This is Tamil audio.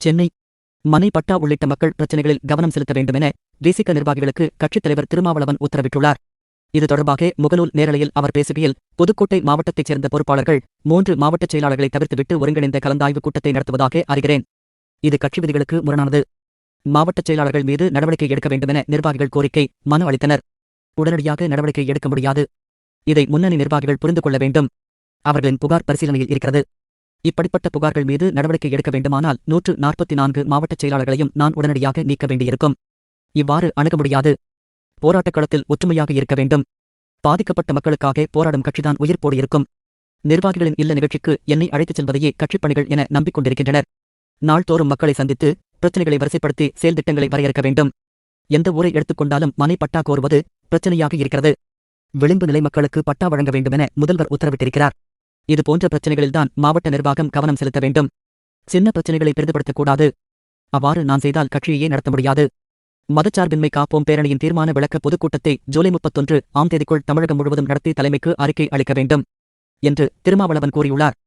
சென்னை மனை பட்டா உள்ளிட்ட மக்கள் பிரச்சினைகளில் கவனம் செலுத்த வேண்டுமென விசிக நிர்வாகிகளுக்கு கட்சித் தலைவர் திருமாவளவன் உத்தரவிட்டுள்ளார். இது தொடர்பாக முகநூல் நேரலையில் அவர் பேசுகையில், புதுக்கோட்டை மாவட்டத்தைச் சேர்ந்த பொறுப்பாளர்கள் 3 மாவட்டச் செயலாளர்களை தவிர்த்துவிட்டு ஒருங்கிணைந்த கலந்தாய்வு கூட்டத்தை நடத்துவதாக அறிகிறேன். இது கட்சி விதிகளுக்கு முரணானது. மாவட்டச் செயலாளர்கள் மீது நடவடிக்கை எடுக்க வேண்டுமென நிர்வாகிகள் கோரிக்கை மனு அளித்தனர். உடனடியாக நடவடிக்கை எடுக்க முடியாது. இதை முன்னணி நிர்வாகிகள் புரிந்து கொள்ள வேண்டும். அவர்களின் புகார் பரிசீலனையில் இருக்கிறது. இப்படிப்பட்ட புகார்கள் மீது நடவடிக்கை எடுக்க வேண்டுமானால் 144 மாவட்டச் செயலாளர்களையும் நான் உடனடியாக நீக்க வேண்டியிருக்கும். இவ்வாறு அணுக முடியாது. போராட்டக் களத்தில் ஒற்றுமையாக இருக்க வேண்டும். பாதிக்கப்பட்ட மக்களுக்காக போராடும் கட்சிதான் உயிர்ப்போடு இருக்கும். நிர்வாகிகளின் இல்ல நிகழ்ச்சிக்கு என்னை அழைத்துச் செல்வதையே கட்சிப் பணிகள் என நம்பிக்கொண்டிருக்கின்றனர். நாள்தோறும் மக்களை சந்தித்து பிரச்சினைகளை வரிசைப்படுத்தி செயல் திட்டங்களை வரையறுக்க வேண்டும். எந்த ஊரை எடுத்துக்கொண்டாலும் மனை பட்டா கோருவது பிரச்சனையாக இருக்கிறது. விளிம்பு நிலை மக்களுக்கு பட்டா வழங்க வேண்டுமென முதல்வர் உத்தரவிட்டிருக்கிறார். இதுபோன்ற பிரச்சனைகளில்தான் மாவட்ட நிர்வாகம் கவனம் செலுத்த வேண்டும். சின்ன பிரச்சனைகளை பெரிதுபடுத்தக்கூடாது. அவ்வாறு நான் செய்தால் கட்சியையே நடத்த முடியாது. மதச்சார்பின்மை காப்போம் பேரணியின் தீர்மான விளக்க பொதுக்கூட்டத்தை ஜூலை 31 ஆம் தேதிக்குள் தமிழகம் முழுவதும் நடத்தி தலைமைக்கு அறிக்கை அளிக்க வேண்டும் என்று திருமாவளவன் கூறியுள்ளார்.